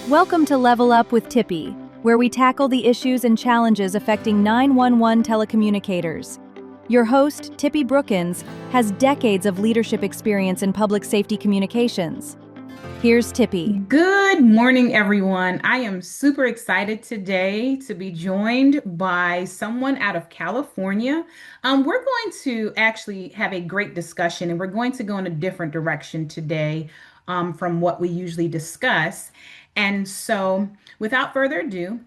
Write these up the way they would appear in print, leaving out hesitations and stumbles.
Welcome to Level Up with Tipi, where we tackle the issues and challenges affecting 911 telecommunicators. Your host, Tipi Brookins, has decades of leadership experience in public safety communications. Here's Tipi. Good morning, everyone. I am super excited today to be joined by someone out of California. We're going to actually have a great discussion, and we're going to go in a different direction today from what we usually discuss. And so, without further ado,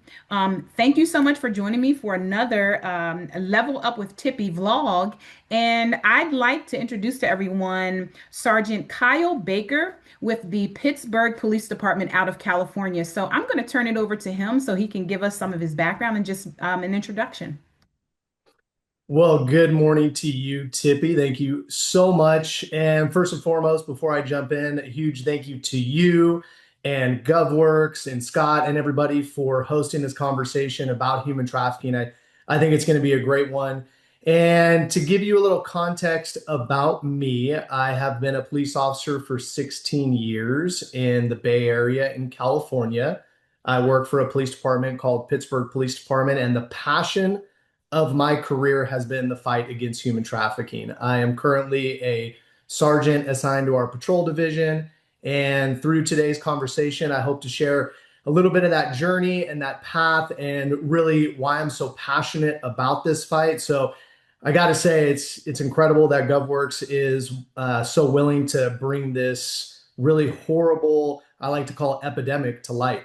thank you so much for joining me for another Level Up with Tipi vlog. And I'd like to introduce to everyone Sergeant Kyle Baker with the Pittsburg Police Department out of California. So I'm going to turn it over to him so he can give us some of his background and just an introduction. Well, good morning to you, Tipi. Thank you so much. And first and foremost, before I jump in, a huge thank you to you and GovWorx and Scott and everybody for hosting this conversation about human trafficking. I think it's going to be a great one. And to give you a little context about me, I have been a police officer for 16 years in the Bay Area in California. I work for a police department called Pittsburg Police Department, and the passion of my career has been the fight against human trafficking. I am currently a sergeant assigned to our patrol division. And through today's conversation, I hope to share a little bit of that journey and that path and really why I'm so passionate about this fight. So I got to say, it's incredible that GovWorx is so willing to bring this really horrible, I like to call it epidemic, to light.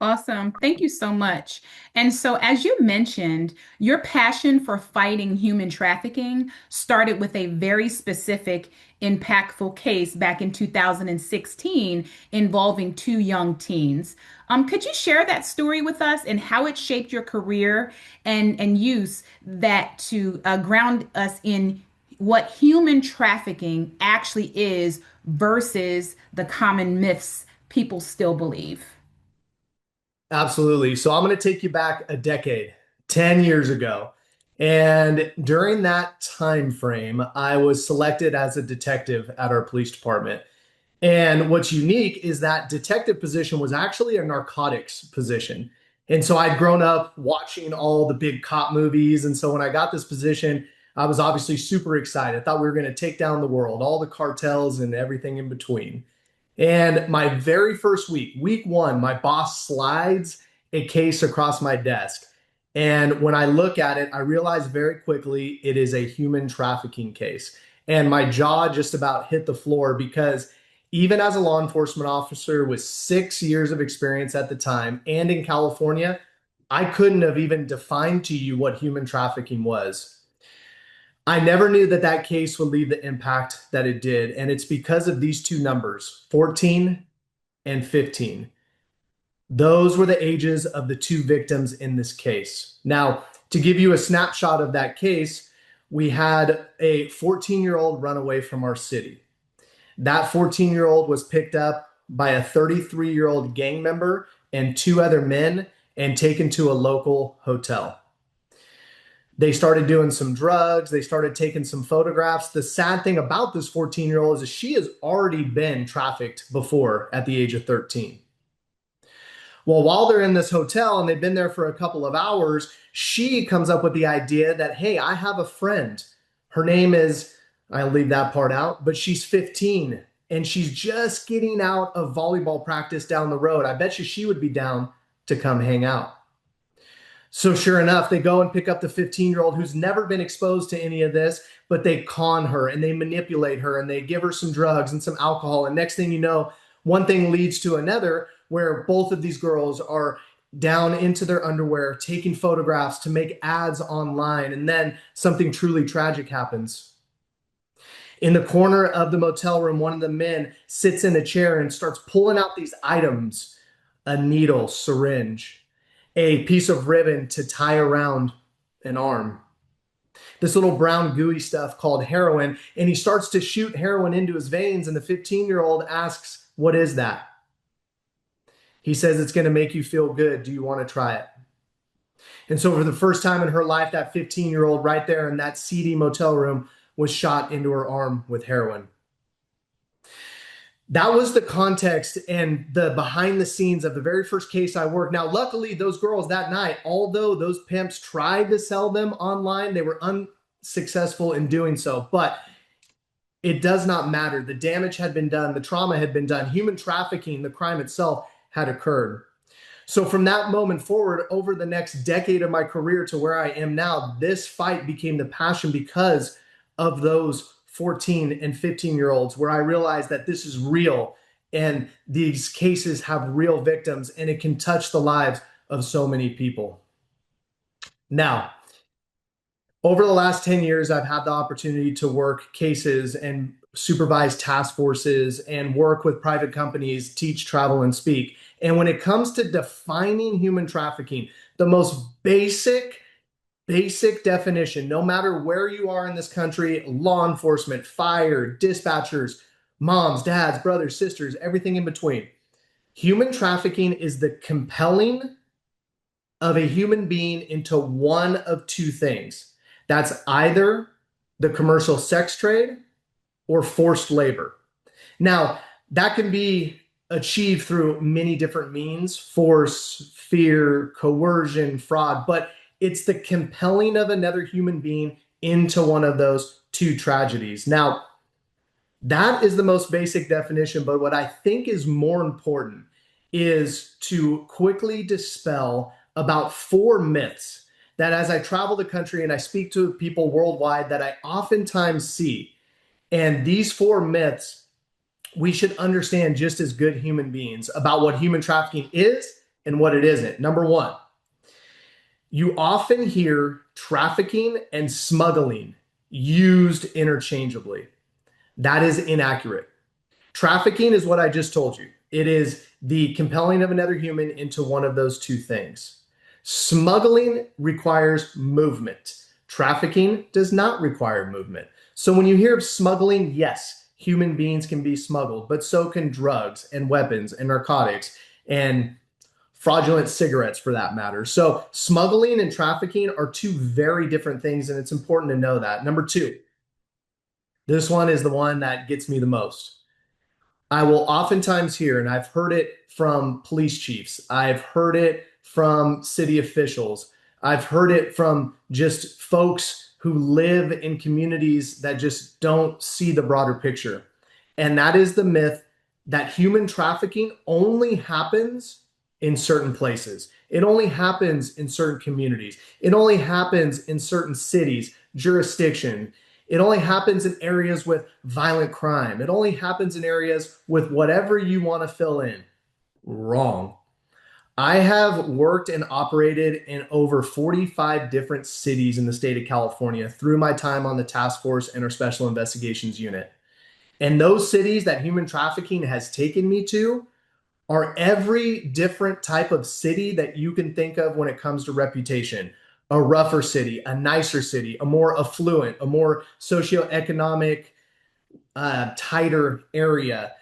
Awesome. Thank you so much. And so, as you mentioned, your passion for fighting human trafficking started with a very specific, impactful case back in 2016 involving two young teens. Could you share that story with us and how it shaped your career and use that to ground us in what human trafficking actually is versus the common myths people still believe? Absolutely. So I'm going to take you back a decade, 10 years ago. And during that time frame, I was selected as a detective at our police department. And what's unique is that detective position was actually a narcotics position. And so I'd grown up watching all the big cop movies. And so when I got this position, I was obviously super excited. I thought we were going to take down the world, all the cartels and everything in between. And my very first week, week one, my boss slides a case across my desk. And when I look at it, I realize very quickly it is a human trafficking case. And my jaw just about hit the floor because even as a law enforcement officer with 6 years of experience at the time and in California, I couldn't have even defined to you what human trafficking was. I never knew that that case would leave the impact that it did. And it's because of these two numbers, 14 and 15. Those were the ages of the two victims in this case. Now, to give you a snapshot of that case, we had a 14-year-old run away from our city. That 14-year-old was picked up by a 33-year-old gang member and two other men and taken to a local hotel. They started doing some drugs. They started taking some photographs. The sad thing about this 14-year-old is she has already been trafficked before at the age of 13. Well, while they're in this hotel and they've been there for a couple of hours, she comes up with the idea that, hey, I have a friend. Her name is, I'll leave that part out, but she's 15 and she's just getting out of volleyball practice down the road. I bet you she would be down to come hang out. So sure enough, they go and pick up the 15-year-old who's never been exposed to any of this, but they con her and they manipulate her and they give her some drugs and some alcohol. And next thing you know, one thing leads to another where both of these girls are down into their underwear, taking photographs to make ads online. And then something truly tragic happens. In the corner of the motel room, one of the men sits in a chair and starts pulling out these items, a needle, syringe, a piece of ribbon to tie around an arm, this little brown gooey stuff called heroin. And he starts to shoot heroin into his veins. And the 15-year-old asks, what is that? He says, it's going to make you feel good. Do you want to try it? And so for the first time in her life, that 15-year-old right there in that seedy motel room was shot into her arm with heroin. That was the context and the behind the scenes of the very first case I worked. Now, luckily, those girls that night, although those pimps tried to sell them online, they were unsuccessful in doing so. But it does not matter. The damage had been done, the trauma had been done, human trafficking, the crime itself had occurred. So from that moment forward, over the next decade of my career to where I am now, this fight became the passion because of those 14 and 15-year-olds, where I realized that this is real and these cases have real victims and it can touch the lives of so many people. Now, over the last 10 years, I've had the opportunity to work cases and supervise task forces and work with private companies, teach, travel, and speak. And when it comes to defining human trafficking, the most basic definition, no matter where you are in this country, law enforcement, fire, dispatchers, moms, dads, brothers, sisters, everything in between. Human trafficking is the compelling of a human being into one of two things. That's either the commercial sex trade or forced labor. Now, that can be achieved through many different means: force, fear, coercion, fraud, but it's the compelling of another human being into one of those two tragedies. Now, that is the most basic definition, but what I think is more important is to quickly dispel about 4 myths that, as I travel the country and I speak to people worldwide, that I oftentimes see. And these 4 myths we should understand just as good human beings about what human trafficking is and what it isn't. Number 1, you often hear trafficking and smuggling used interchangeably. That is inaccurate. Trafficking is what I just told you. It is the compelling of another human into one of those two things. Smuggling requires movement. Trafficking does not require movement. So when you hear of smuggling, yes, human beings can be smuggled, but so can drugs and weapons and narcotics and fraudulent cigarettes, for that matter. So smuggling and trafficking are two very different things, and it's important to know that. Number 2, this one is the one that gets me the most. I will oftentimes hear, and I've heard it from police chiefs, I've heard it from city officials, I've heard it from just folks who live in communities that just don't see the broader picture. And that is the myth that human trafficking only happens in certain places. It only happens in certain communities. It only happens in certain cities, jurisdiction. It only happens in areas with violent crime. It only happens in areas with whatever you want to fill in. Wrong. I have worked and operated in over 45 different cities in the state of California through my time on the task force and our special investigations unit. And those cities that human trafficking has taken me to are every different type of city that you can think of when it comes to reputation. A rougher city, a nicer city, a more affluent, a more socioeconomic, tighter area.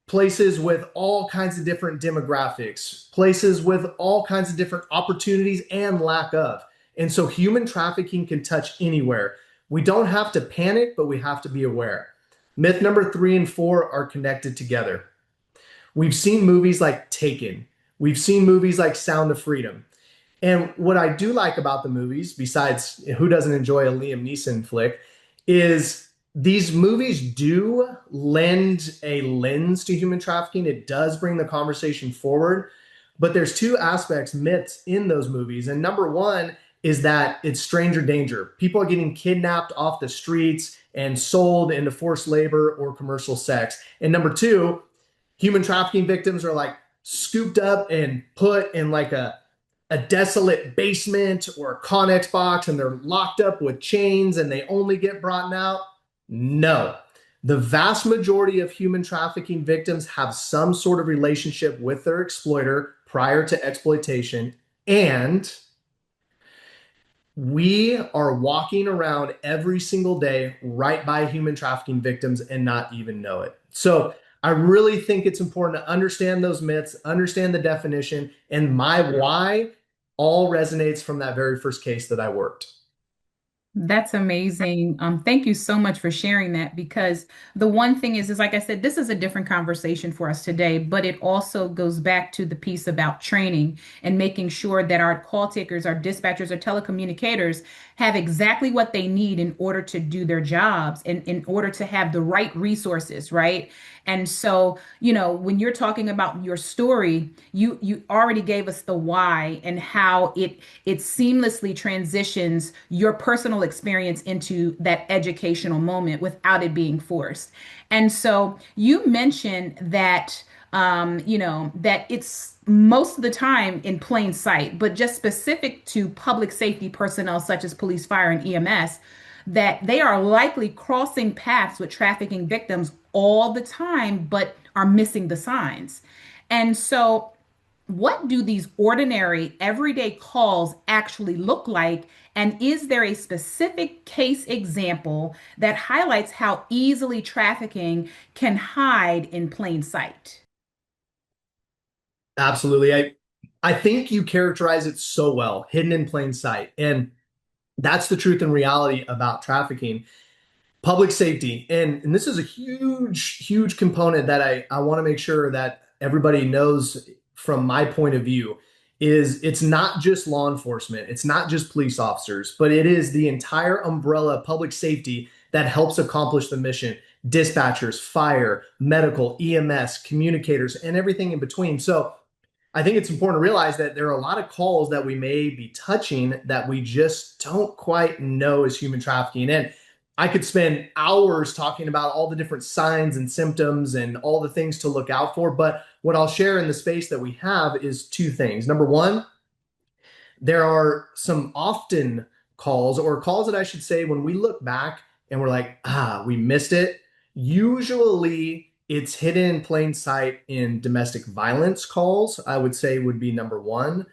Places with all kinds of different demographics, places with all kinds of different opportunities and lack of. And so human trafficking can touch anywhere. We don't have to panic, but we have to be aware. Myth number 3 and 4 are connected together. We've seen movies like Taken. We've seen movies like Sound of Freedom. And what I do like about the movies, besides who doesn't enjoy a Liam Neeson flick, is these movies do lend a lens to human trafficking. It does bring the conversation forward. But there's 2 aspects, myths in those movies. And number 1 is that it's stranger danger. People are getting kidnapped off the streets and sold into forced labor or commercial sex. And number 2, human trafficking victims are like scooped up and put in like a desolate basement or a Connex box, and they're locked up with chains and they only get brought out. No. The vast majority of human trafficking victims have some sort of relationship with their exploiter prior to exploitation, and we are walking around every single day right by human trafficking victims and not even know it. So I really think it's important to understand those myths, understand the definition, and my why all resonates from that very first case that I worked. That's amazing. Thank you so much for sharing that because the one thing is like I said, this is a different conversation for us today, but it also goes back to the piece about training and making sure that our call takers, our dispatchers, our telecommunicators have exactly what they need in order to do their jobs and in order to have the right resources, right? And so, when you're talking about your story, you already gave us the why and how it seamlessly transitions your personal experience into that educational moment without it being forced. And so you mentioned that that it's most of the time in plain sight, but just specific to public safety personnel such as police, fire, and EMS, that they are likely crossing paths with trafficking victims all the time, but are missing the signs. And so, what do these ordinary everyday calls actually look like? And is there a specific case example that highlights how easily trafficking can hide in plain sight? Absolutely. I think you characterize it so well, hidden in plain sight. And that's the truth and reality about trafficking. Public safety. And this is a huge component that I want to make sure that everybody knows from my point of view is it's not just law enforcement, it's not just police officers, but it is the entire umbrella of public safety that helps accomplish the mission. Dispatchers, fire, medical, EMS, communicators, and everything in between. So I think it's important to realize that there are a lot of calls that we may be touching that we just don't quite know is human trafficking. And I could spend hours talking about all the different signs and symptoms and all the things to look out for. But what I'll share in the space that we have is two things. Number one, there are some often calls, or calls that I should say, when we look back and we're like, we missed it. Usually it's hidden in plain sight in domestic violence calls, I would say would be number one.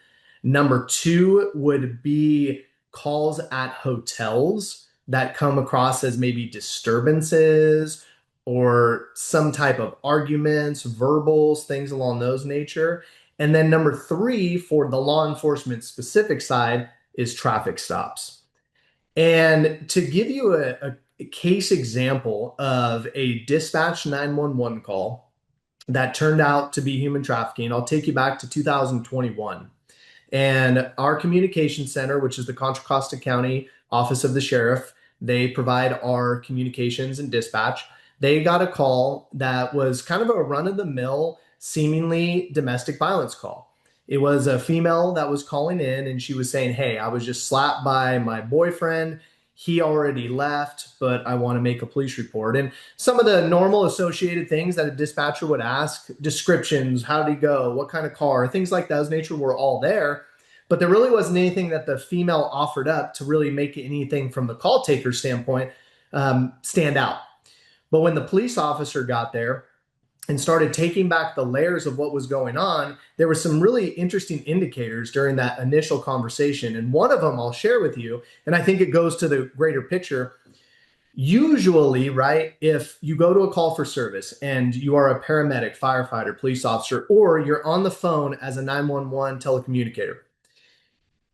Number two would be calls at hotels that come across as maybe disturbances or some type of arguments, verbals, things along those nature. And then number three, for the law enforcement specific side, is traffic stops. And to give you a case example of a dispatch 911 call that turned out to be human trafficking, I'll take you back to 2021. And our communication center, which is the Contra Costa County Office of the Sheriff, they provide our communications and dispatch. They got a call that was kind of a run of the mill, seemingly domestic violence call. It was a female that was calling in and she was saying, "Hey, I was just slapped by my boyfriend. He already left, but I want to make a police report." And some of the normal associated things that a dispatcher would ask, descriptions, how did he go, what kind of car, things like those nature were all there. But there really wasn't anything that the female offered up to really make anything from the call taker standpoint stand out. But when the police officer got there and started taking back the layers of what was going on, there were some really interesting indicators during that initial conversation. And one of them I'll share with you, and I think it goes to the greater picture. Usually, right, if you go to a call for service and you are a paramedic, firefighter, police officer, or you're on the phone as a 911 telecommunicator,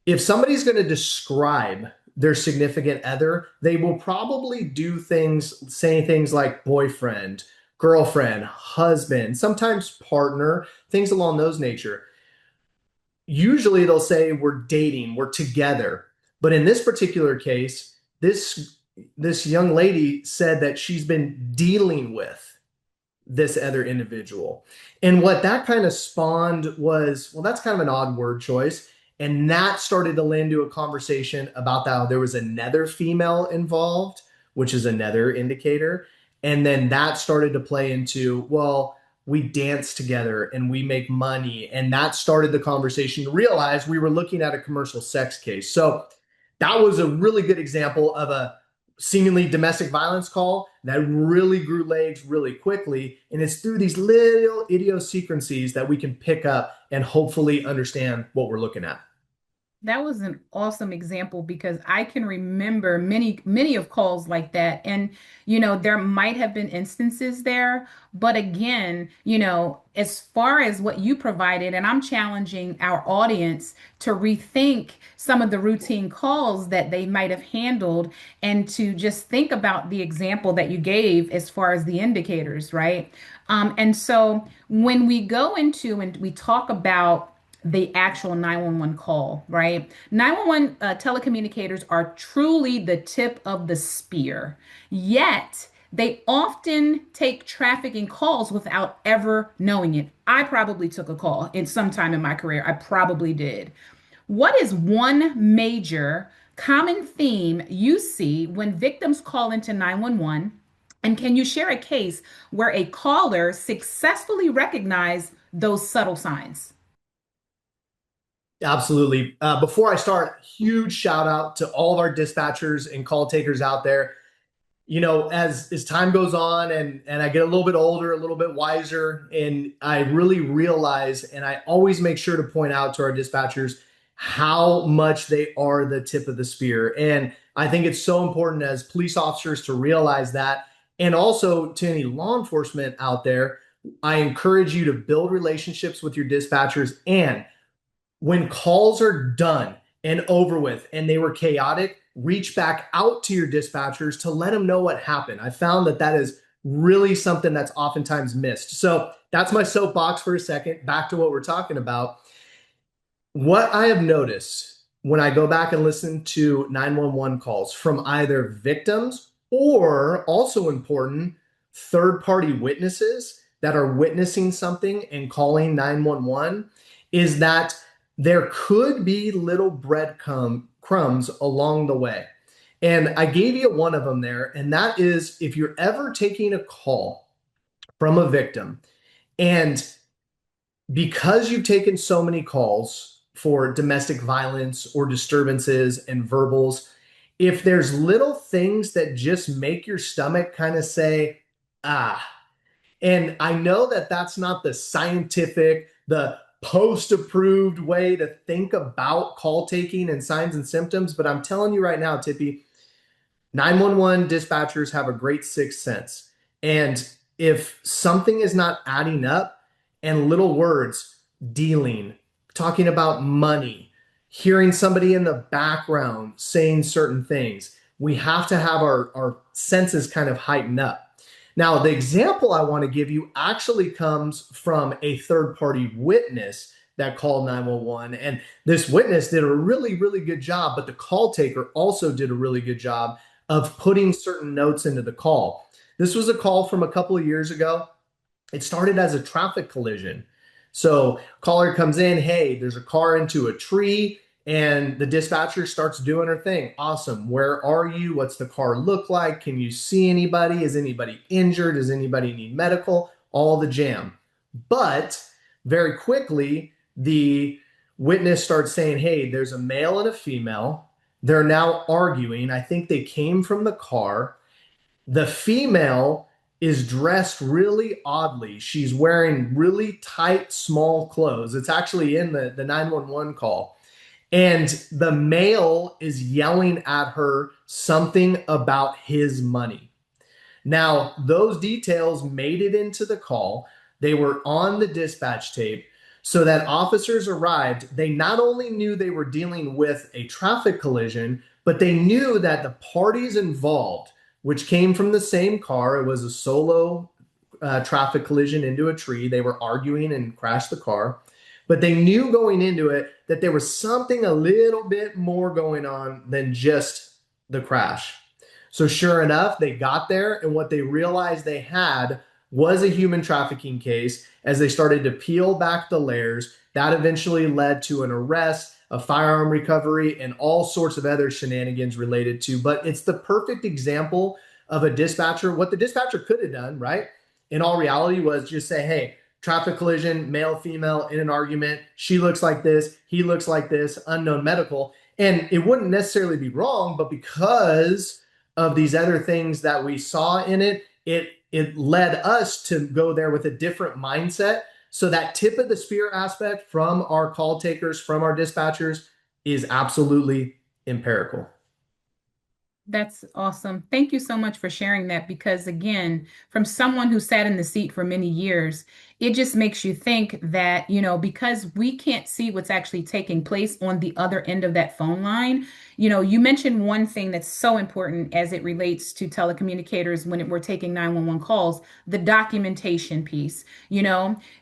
if somebody's going to describe their significant other, they will probably do things, say things like boyfriend, girlfriend, husband, sometimes partner, things along those nature. Usually they'll say we're dating, we're together. But in this particular case, this young lady said that she's been dealing with this other individual. And what that kind of spawned was, well, that's kind of an odd word choice. And that started to lend to a conversation about how there was another female involved, which is another indicator. And then that started to play into, well, we dance together and we make money. And that started the conversation to realize we were looking at a commercial sex case. So that was a really good example of a seemingly domestic violence call that really grew legs really quickly. And it's through these little idiosyncrasies that we can pick up and hopefully understand what we're looking at. That was an awesome example because I can remember many of calls like that. And, there might have been instances there, but again, as far as what you provided, and I'm challenging our audience to rethink some of the routine calls that they might have handled and to just think about the example that you gave as far as the indicators, right? And so when we go into and we talk about the actual 911 call, right? 911 telecommunicators are truly the tip of the spear. Yet, they often take trafficking calls without ever knowing it. I probably took a call in some time in my career. I probably did. What is one major common theme you see when victims call into 911? And can you share a case where a caller successfully recognized those subtle signs? Absolutely. Before I start, huge shout out to all of our dispatchers and call takers out there. As time goes on and I get a little bit older, a little bit wiser, and I really realize, and I always make sure to point out to our dispatchers how much they are the tip of the spear. And I think it's so important as police officers to realize that. And also to any law enforcement out there, I encourage you to build relationships with your dispatchers. And when calls are done and over with and they were chaotic, reach back out to your dispatchers to let them know what happened. I found that that is really something that's oftentimes missed. So that's my soapbox for a second. Back to what we're talking about. What I have noticed when I go back and listen to 911 calls from either victims or, also important, third-party witnesses that are witnessing something and calling 911 is that there could be little crumbs along the way. And I gave you one of them there, and that is if you're ever taking a call from a victim, and because you've taken so many calls for domestic violence or disturbances and verbals, if there's little things that just make your stomach kind of say, ah, and I know that that's not the scientific, the post-approved way to think about call taking and signs and symptoms, but I'm telling you right now, Tippy, 911 dispatchers have a great sixth sense. And if something is not adding up and little words, dealing, talking about money, hearing somebody in the background saying certain things, we have to have our senses kind of heighten up. Now, the example I want to give you actually comes from a third-party witness that called 911. And this witness did a really, really good job, but the call taker also did a really good job of putting certain notes into the call. This was a call from a couple of years ago. It started as a traffic collision. So caller comes in, hey, there's a car into a tree, and the dispatcher starts doing her thing. Awesome. Where are you? What's the car look like? Can you see anybody? Is anybody injured? Does anybody need medical? All the jam. But very quickly, the witness starts saying, hey, there's a male and a female. They're now arguing. I think they came from the car. The female is dressed really oddly. She's wearing really tight, small clothes. It's actually in the 911 call. And the male is yelling at her something about his money. Now, those details made it into the call. They were on the dispatch tape. So that officers arrived, they not only knew they were dealing with a traffic collision, but they knew that the parties involved, which came from the same car, it was a solo traffic collision into a tree. They were arguing and crashed the car. But they knew going into it that there was something a little bit more going on than just the crash. So sure enough, they got there, and what they realized they had was a human trafficking case. As they started to peel back the layers, that eventually led to an arrest, a firearm recovery, and all sorts of other shenanigans related to. But it's the perfect example of a dispatcher. What the dispatcher could have done, right, in all reality, was just say, hey, traffic collision, male, female in an argument. She looks like this. He looks like this, unknown medical. And it wouldn't necessarily be wrong, but because of these other things that we saw in it, it led us to go there with a different mindset. So that tip of the spear aspect from our call takers, from our dispatchers, is absolutely empirical. That's awesome. Thank you so much for sharing that because, again, from someone who sat in the seat for many years, it just makes you think that, because we can't see what's actually taking place on the other end of that phone line. You mentioned one thing that's so important as it relates to telecommunicators when we're taking 911 calls, the documentation piece.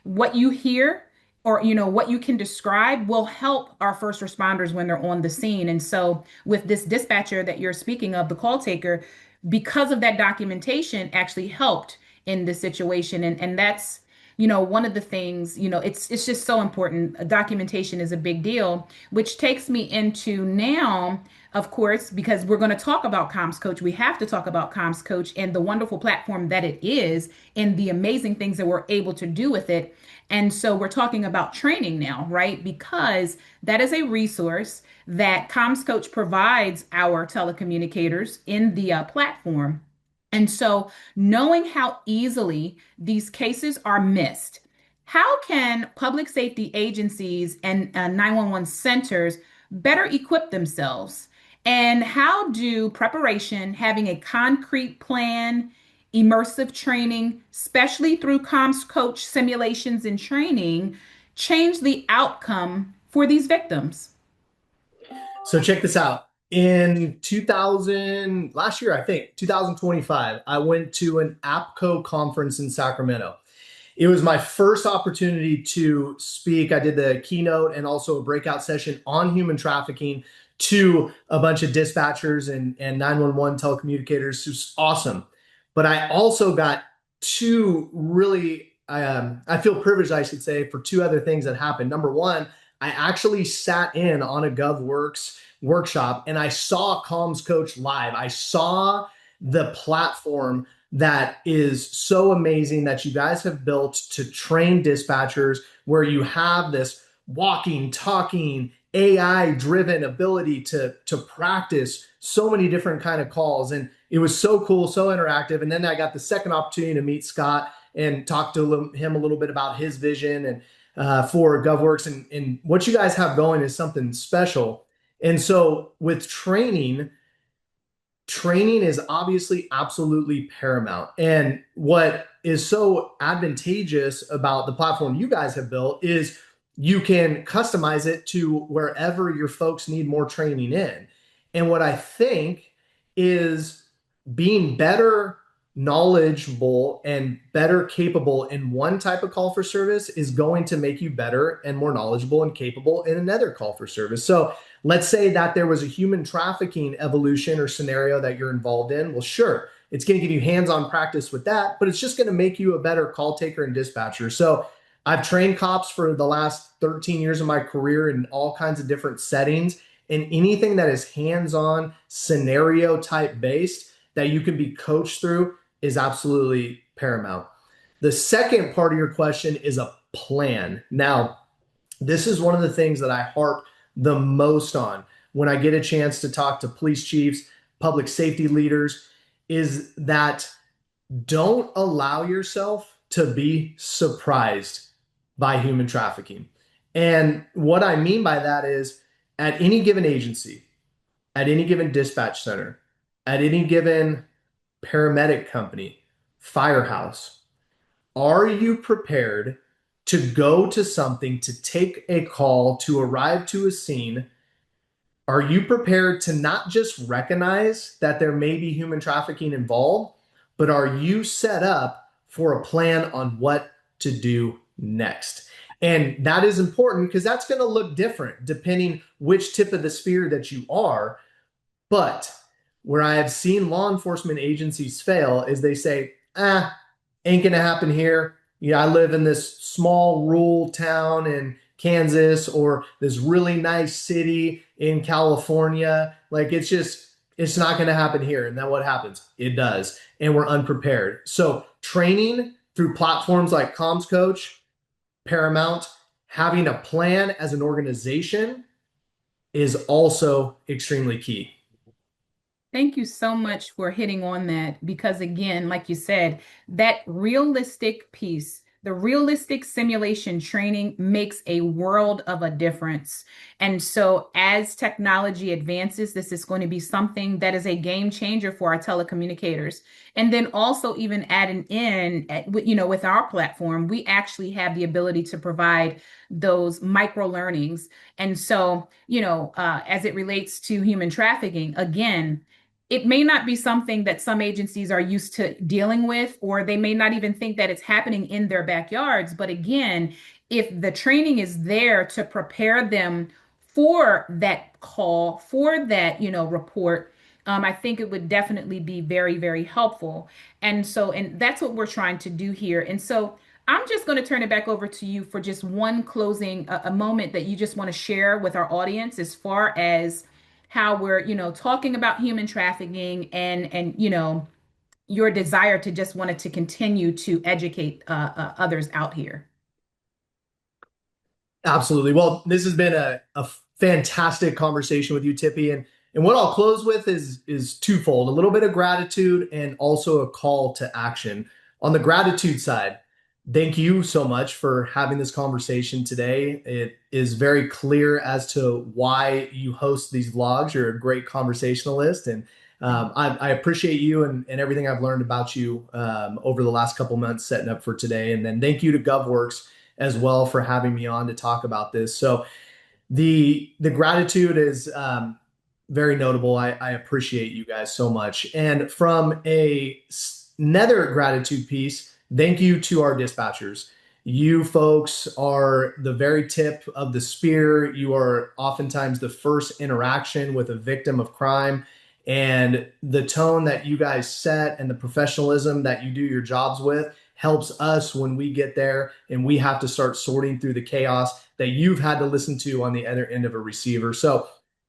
What you hear or what you can describe will help our first responders when they're on the scene. And so with this dispatcher that you're speaking of, the call taker, because of that documentation actually helped in this situation. And that's one of the things, it's just so important. Documentation is a big deal, which takes me into now, of course, because we're going to talk about Comms Coach. We have to talk about Comms Coach and the wonderful platform that it is and the amazing things that we're able to do with it. And so we're talking about training now, right? Because that is a resource that Comms Coach provides our telecommunicators in the platform. And so knowing how easily these cases are missed, how can public safety agencies and 911 centers better equip themselves? And how do preparation, having a concrete plan, immersive training, especially through Comms Coach simulations and training, change the outcome for these victims? So check this out. In 2000, last year, I think, 2025, I went to an APCO conference in Sacramento. It was my first opportunity to speak. I did the keynote and also a breakout session on human trafficking to a bunch of dispatchers and 911 telecommunicators. It was awesome. But I also got two really, I feel privileged, I should say, for two other things that happened. Number one, I actually sat in on a GovWorx workshop and I saw Comms Coach live. I saw the platform that is so amazing that you guys have built to train dispatchers, where you have this walking, talking, AI driven ability to practice so many different kind of calls. And it was so cool, so interactive. And then I got the second opportunity to meet Scott and talk to him a little bit about his vision and for GovWorx, and what you guys have going is something special. And so with training is obviously absolutely paramount. And what is so advantageous about the platform you guys have built is you can customize it to wherever your folks need more training in. And what I think is being better knowledgeable and better capable in one type of call for service is going to make you better and more knowledgeable and capable in another call for service. So let's say that there was a human trafficking evolution or scenario that you're involved in. Well, sure, it's going to give you hands-on practice with that, but it's just going to make you a better call taker and dispatcher. So I've trained cops for the last 13 years of my career in all kinds of different settings, and anything that is hands-on scenario type based that you can be coached through is absolutely paramount. The second part of your question is a plan. Now, this is one of the things that I harp the most on when I get a chance to talk to police chiefs, public safety leaders, is that don't allow yourself to be surprised by human trafficking. And what I mean by that is at any given agency, at any given dispatch center, at any given paramedic company, firehouse, are you prepared to go to something, to take a call, to arrive to a scene? Are you prepared to not just recognize that there may be human trafficking involved, but are you set up for a plan on what to do next? And that is important because that's going to look different depending which tip of the spear that you are. But where I have seen law enforcement agencies fail is they say, ain't going to happen here. I live in this small rural town in Kansas or this really nice city in California. Like it's not going to happen here. And then what happens? It does. And we're unprepared. So training through platforms like Comms Coach, paramount. Having a plan as an organization is also extremely key. Thank you so much for hitting on that because, again, like you said, that realistic piece, the realistic simulation training makes a world of a difference. And so as technology advances, this is going to be something that is a game changer for our telecommunicators. And then also even adding in, with our platform, we actually have the ability to provide those micro learnings. And so, as it relates to human trafficking, again, it may not be something that some agencies are used to dealing with, or they may not even think that it's happening in their backyards. But again, if the training is there to prepare them for that call, for that, report, I think it would definitely be very, very helpful. And that's what we're trying to do here. And so I'm just going to turn it back over to you for just one closing, a moment that you just want to share with our audience as far as how we're, talking about human trafficking and your desire to just wanted to continue to educate others out here. Absolutely. Well, this has been a fantastic conversation with you, Tipi. And what I'll close with is twofold, a little bit of gratitude and also a call to action. On the gratitude side, thank you so much for having this conversation today. It is very clear as to why you host these vlogs. You're a great conversationalist, and I appreciate you and everything I've learned about you over the last couple months setting up for today. And then thank you to GovWorx as well for having me on to talk about this. So the gratitude is very notable. I appreciate you guys so much. And from another gratitude piece, thank you to our dispatchers. You folks are the very tip of the spear. You are oftentimes the first interaction with a victim of crime. And the tone that you guys set and the professionalism that you do your jobs with helps us when we get there and we have to start sorting through the chaos that you've had to listen to on the other end of a receiver. So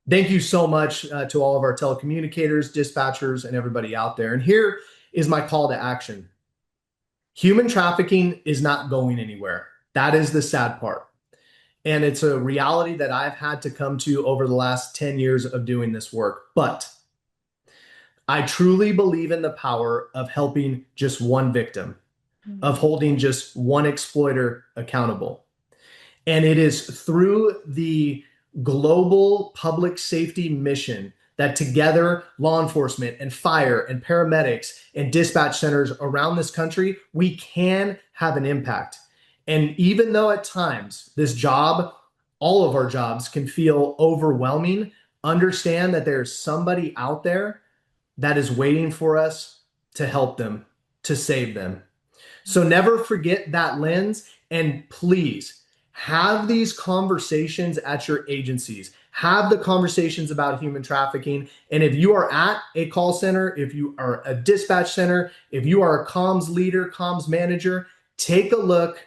thank you so much to all of our telecommunicators, dispatchers, and everybody out there. And here is my call to action. Human trafficking is not going anywhere. That is the sad part. And it's a reality that I've had to come to over the last 10 years of doing this work. But I truly believe in the power of helping just one victim, of holding just one exploiter accountable. And it is through the global public safety mission that together law enforcement and fire and paramedics and dispatch centers around this country, we can have an impact. And even though at times this job, all of our jobs can feel overwhelming, understand that there's somebody out there that is waiting for us to help them, to save them. So never forget that lens, and please have these conversations at your agencies. Have the conversations about human trafficking. And if you are at a call center, if you are a dispatch center, if you are a comms leader, comms manager, take a look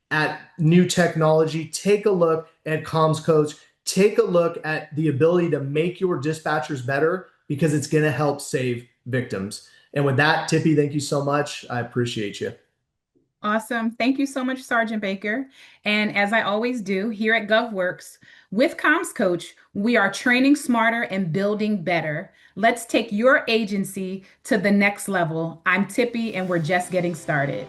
at new technology, take a look at comms codes, take a look at the ability to make your dispatchers better, because it's going to help save victims. And with that, Tipi, thank you so much. I appreciate you. Awesome. Thank you so much, Sergeant Baker. And as I always do here at GovWorx, with Comms Coach, we are training smarter and building better. Let's take your agency to the next level. I'm Tipi, and we're just getting started.